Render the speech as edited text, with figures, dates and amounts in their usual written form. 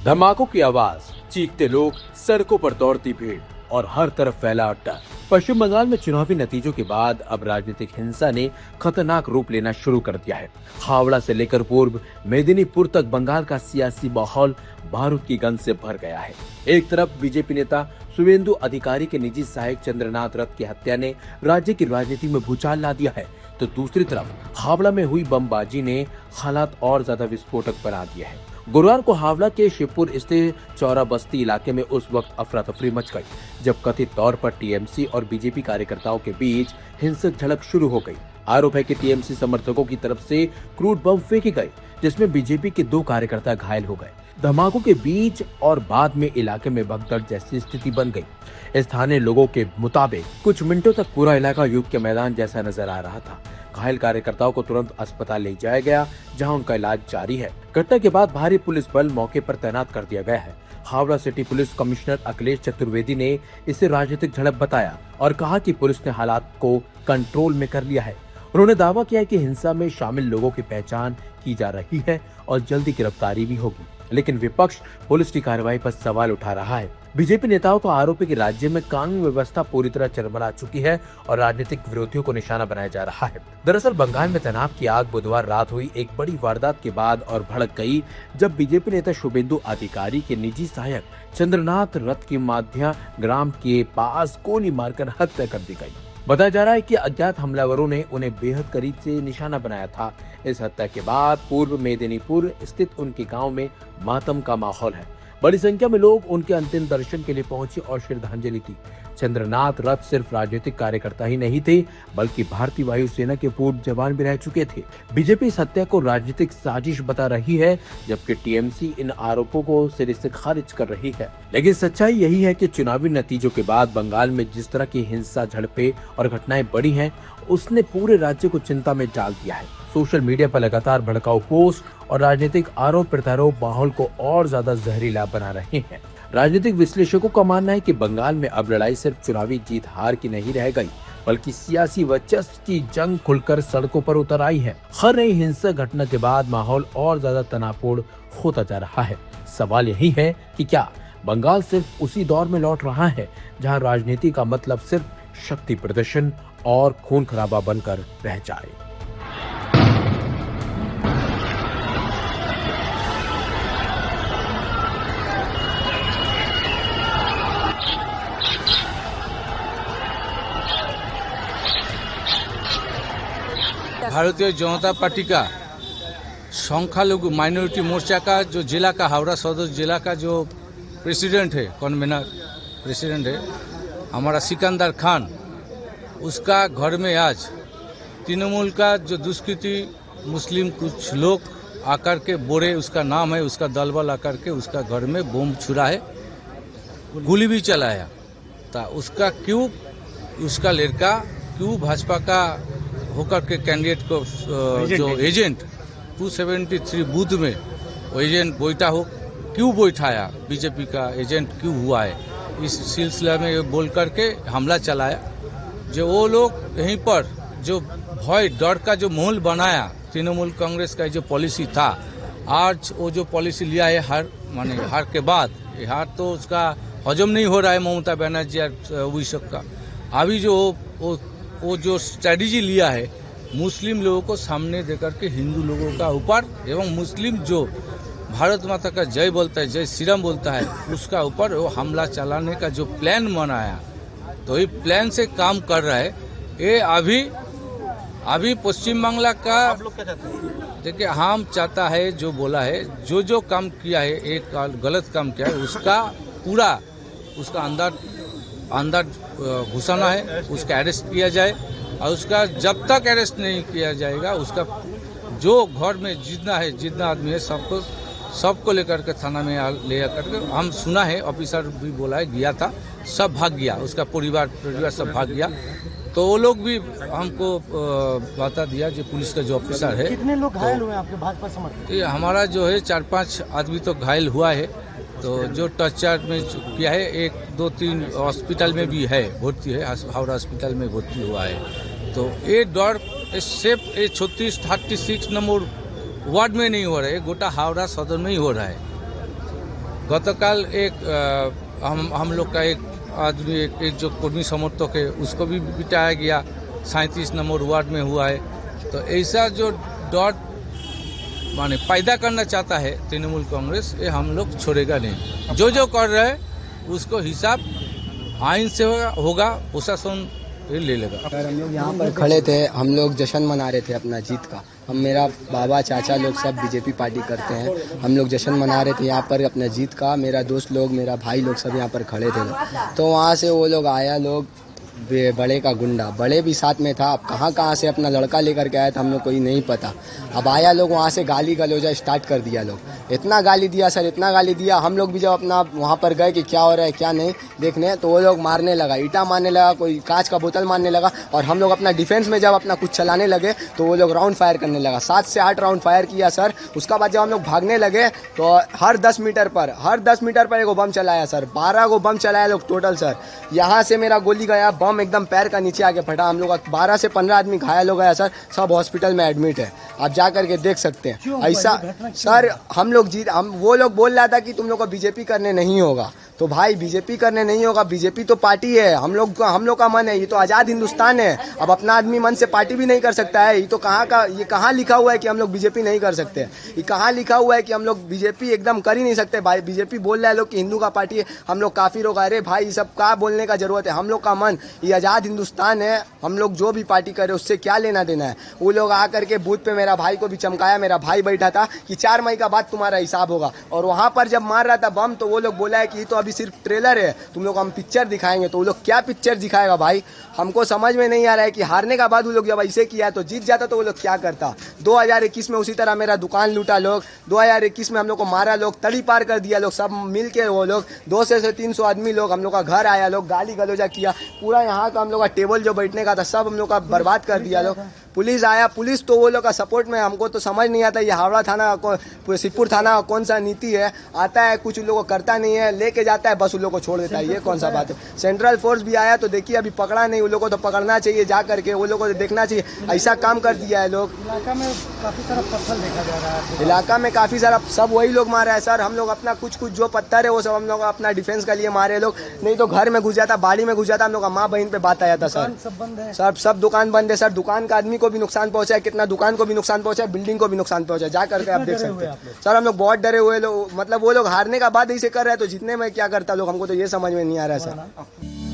धमाकों की आवाज, चीखते लोग, सड़कों पर दौड़ती भीड़ और हर तरफ फैला डर। पश्चिम बंगाल में चुनावी नतीजों के बाद अब राजनीतिक हिंसा ने खतरनाक रूप लेना शुरू कर दिया है। हावड़ा से लेकर पूर्व मेदिनीपुर तक बंगाल का सियासी माहौल बारूद की गंध से भर गया है। एक तरफ बीजेपी नेता शुवेंदु अधिकारी के निजी सहायक चंद्रनाथ रथ की हत्या ने राज्य की राजनीति में भूचाल ला दिया है, तो दूसरी तरफ हावड़ा में हुई बमबाजी ने हालात और ज्यादा विस्फोटक बना दिए हैं। गुरुवार को हावड़ा के शिवपुर स्थित चौरा बस्ती इलाके में उस वक्त अफरा तफरी मच गई जब कथित तौर पर टीएमसी और बीजेपी कार्यकर्ताओं के बीच हिंसक झड़प शुरू हो गई। आरोप है कि टीएमसी समर्थकों की तरफ से क्रूड बम फेंके गए, जिसमें बीजेपी के 2 कार्यकर्ता घायल हो गए। धमाकों के बीच और बाद में इलाके में भगदड़ जैसी स्थिति बन गई। स्थानीय लोगों के मुताबिक कुछ मिनटों तक पूरा इलाका युद्ध के मैदान जैसा नजर आ रहा था। घायल कार्यकर्ताओं को तुरंत अस्पताल ले जाया गया, जहां उनका इलाज जारी है। घटना के बाद भारी पुलिस बल मौके पर तैनात कर दिया गया है। Howrah city police commissioner Akhilesh Chaturvedi ने इसे राजनीतिक झड़प बताया और कहा कि पुलिस ने हालात को कंट्रोल में कर लिया है। उन्होंने दावा किया कि हिंसा में शामिल लोगों की पहचान की जा रही है और जल्दी गिरफ्तारी भी होगी, लेकिन विपक्ष पुलिस की कार्रवाई पर सवाल उठा रहा है। बीजेपी नेताओं का आरोप है कि राज्य में कानून व्यवस्था पूरी तरह चरमरा चुकी है और राजनीतिक विरोधियों को निशाना बनाया जा रहा है। दरअसल बंगाल में तनाव की आग बुधवार रात हुई एक बड़ी वारदात के बाद और भड़क गई, जब बीजेपी नेता शुवेंदु अधिकारी के निजी सहायक चंद्रनाथ रथ की माध्या ग्राम के पास गोली मारकर हत्या कर दी गई। बताया जा रहा है कि अज्ञात हमलावरों ने उन्हें बेहद करीब से निशाना बनाया था। इस हत्या के बाद पूर्व मेदिनीपुर स्थित उनके गांव में मातम का माहौल है। बड़ी संख्या में लोग उनके अंतिम दर्शन के लिए पहुंचे और श्रद्धांजलि दी। चंद्रनाथ रथ सिर्फ राजनीतिक कार्यकर्ता ही नहीं थे, बल्कि भारतीय वायुसेना के पूर्व जवान भी रह चुके थे। बीजेपी इस हत्या को राजनीतिक साजिश बता रही है, जबकि टीएमसी इन आरोपों को सिरे से खारिज कर रही है। लेकिन सच्चाई यही है कि चुनावी नतीजों के बाद बंगाल में जिस तरह की हिंसा, झड़पें और घटनाएं बढ़ी हैं, उसने पूरे राज्य को चिंता में डाल दिया है। सोशल मीडिया पर लगातार भड़काऊ पोस्ट और राजनीतिक आरोप प्रत्यारोप माहौल को और ज्यादा जहरीला बना रहे हैं। राजनीतिक विश्लेषकों का मानना है कि बंगाल में अब लड़ाई सिर्फ चुनावी जीत हार की नहीं रह गई, बल्कि सियासी वर्चस्व की जंग खुलकर सड़कों पर उतर आई है। हर नई हिंसक घटना के बाद माहौल और ज्यादा तनावपूर्ण होता जा रहा है। सवाल यही है कि क्या बंगाल सिर्फ उसी दौर में लौट रहा है जहां राजनीति का मतलब सिर्फ शक्ति प्रदर्शन और खून खराबा बनकर रह जाए। भारतीय जनता पार्टी का संख्यालघु माइनॉरिटी मोर्चा का जो जिला का हावड़ा सदर जिला का जो प्रेसिडेंट है, कन्वेनर प्रेसिडेंट है हमारा सिकंदर खान, उसका घर में आज तृणमूल का जो दुष्कृति मुस्लिम कुछ लोग आकर के बोरे, उसका नाम है, उसका दलबल आकर के उसका घर में बम छुरा है, गोली भी चलाया था। उसका क्यों, उसका लड़का क्यों भाजपा का होकर के कैंडिडेट को जो एजेंट 273 बूथ में वो एजेंट बैठा हो, क्यों बैठाया, बीजेपी का एजेंट क्यों हुआ है, इस सिलसिले में ये बोल करके हमला चलाया। जो वो लोग यहीं पर जो भय डर का जो माहौल बनाया, तृणमूल कांग्रेस का जो पॉलिसी था, आज वो जो पॉलिसी लिया है हार के बाद, हार तो उसका हजम नहीं हो रहा है ममता बनर्जी और विशक का। अभी जो वो जो स्ट्रेटजी लिया है मुस्लिम लोगों को सामने देकर के हिंदू लोगों का ऊपर एवं मुस्लिम जो भारत माता का जय बोलता है, जय श्री राम बोलता है, उसका ऊपर वो हमला चलाने का जो प्लान बनाया, तो ये प्लान से काम कर रहा है। ये अभी पश्चिम बांग्ला का देखिए हम चाहता है, जो बोला है, जो काम किया है, एक गलत काम किया है, उसका पूरा उसका अंदर घुसाना है, उसका अरेस्ट किया जाए और उसका जब तक अरेस्ट नहीं किया जाएगा, उसका जो घर में जितना आदमी है सबको लेकर के थाना में ले करके, हम सुना है ऑफिसर भी बोला है, गया था, सब भाग गया, उसका परिवार सब भाग गया। तो वो लोग भी हमको बता दिया, जो पुलिस का जो ऑफिसर है। कितने लोग घायल हुए आपके भाजपा समर्थक? ये हमारा जो है 4-5 आदमी तो घायल हुआ है, तो जो टचर में किया है 1-2-3 हॉस्पिटल में भी है, भर्ती है, हावड़ा हॉस्पिटल में भर्ती हुआ है। तो ये डर सिर्फ 36 नंबर वार्ड में नहीं हो रहा है, गोटा हावड़ा सदर में ही हो रहा है। गतकाल एक हम लोग का एक आदमी एक जो कर्मी समर्थक है उसको भी बिठाया गया, 37 नंबर वार्ड में हुआ है। तो ऐसा जो डॉट माने पैदा करना चाहता है तृणमूल कांग्रेस, ये हम लोग छोड़ेगा नहीं। जो कर रहे हैं उसको हिसाब आइन से होगा, प्रशासन ले लेगा। अगर हम लोग यहाँ पर खड़े थे, हम लोग जश्न मना रहे थे अपना जीत का। हम मेरा बाबा चाचा लोग सब बीजेपी पार्टी करते हैं, हम लोग जश्न मना रहे थे यहाँ पर अपना जीत का। मेरा दोस्त लोग, मेरा भाई लोग सब यहाँ पर खड़े थे। तो वहाँ से वो लोग आया, लोग बड़े का गुंडा, बड़े भी साथ में था। अब कहाँ से अपना लड़का लेकर के आया था हम लोग को ही नहीं पता। अब आया लोग वहाँ से गाली गलौजा स्टार्ट कर दिया। लोग इतना गाली दिया सर, इतना गाली दिया। हम लोग भी जब अपना वहाँ पर गए कि क्या हो रहा है क्या नहीं देखने, तो वो लोग मारने लगा, ईटा मारने लगा, कोई कांच का बोतल मारने लगा। और हम लोग अपना डिफेंस में जब अपना कुछ चलाने लगे तो वो लोग राउंड फायर करने लगा। 7 से 8 राउंड फायर किया सर। उसका बाद जब हम लोग भागने लगे तो हर 10 मीटर पर एक बम चलाया सर। 12 गो बम चलाया लोग टोटल सर। यहाँ से मेरा गोली गया, बम एकदम पैर का नीचे आके फटा। हम लोग 12 से 15 आदमी घायल हो गया सर। सब हॉस्पिटल में एडमिट है, आप जा करके देख सकते हैं। ऐसा सर हम वो लोग बोल रहा था कि तुम लोग को बीजेपी करने नहीं होगा। तो भाई बीजेपी करने नहीं होगा, बीजेपी तो पार्टी है, हम लोग का मन है। ये तो आज़ाद हिंदुस्तान है। अब अपना आदमी मन से पार्टी भी नहीं कर सकता है। ये तो कहाँ लिखा हुआ है कि हम लोग बीजेपी नहीं कर सकते? ये कहाँ लिखा हुआ है कि हम लोग बीजेपी एकदम कर ही नहीं सकते? भाई बीजेपी बोल रहा है लोग कि हिंदू का पार्टी है, हम लोग काफिर होगा। अरे भाई ये सब क्या बोलने का जरूरत है? हम लोग का मन, ये आज़ाद हिंदुस्तान है। हम लोग जो भी पार्टी करे उससे क्या लेना देना है? वो लोग आकर के बूथ पे मेरा भाई को भी चमकाया। मेरा भाई बैठा था कि 4 मई का बाद तुम्हारा हिसाब होगा। और वहाँ पर जब मार रहा था बम तो वो लोग बोला है कि ये तो अभी सिर्फ ट्रेलर है, तुम लोग हम पिक्चर दिखाएंगे। तो वो लोग क्या पिक्चर दिखाएगा भाई? हमको समझ में नहीं आ रहा है कि हारने का बाद वो लोग जब ऐसे किया तो जीत जाता तो वो लोग क्या करता। 2021 में उसी तरह मेरा दुकान लूटा लोग, 2021 में हम लोग को मारा लोग, तड़ी पार कर दिया लोग, सब मिल के वो लोग 200 से 300 आदमी लोग हम लोग का घर आया, लोग गाली गलौजा किया। पूरा यहाँ का हम लोग का टेबल जो बैठने का था सब हम लोग का बर्बाद कर दिया लोग। पुलिस आया, पुलिस तो वो लोग का सपोर्ट में, हमको तो समझ नहीं आता ये हावड़ा थाना सिद्धपुर थाना कौन सा नीति है। आता है कुछ लोगों को करता नहीं है, लेके जाता है बस उन लोगों को छोड़ देता है। ये कौन सा बात है? सेंट्रल फोर्स भी आया तो देखिए अभी पकड़ा नहीं। उन लोगों को तो पकड़ना चाहिए, जा करके वो लोगों को देखना चाहिए। ऐसा काम कर दिया है लोग। इलाका में काफी सारा पत्थर देखा जा रहा है। इलाका में काफी सारा सब वही लोग मारा है सर। हम लोग अपना कुछ जो पत्थर है वो सब हम लोग अपना डिफेंस के लिए मारे लोग, नहीं तो घर में घुस जाता, बाड़ी में घुस जाता, हम लोग का माँ बहन पे बात आया था सर। सब बंद है सब दुकान बंद है सर। दुकान का आदमी को भी नुकसान पहुंचा है, कितना दुकान को भी नुकसान पहुंचा है, बिल्डिंग को भी नुकसान पहुंचा है। जा करके आप देख सकते हैं सर। हम लोग बहुत डरे हुए लोग, मतलब वो लोग हारने का बाद ऐसे कर रहे हैं तो जीतने में क्या करता लोग, हमको तो ये समझ में नहीं आ रहा है सर।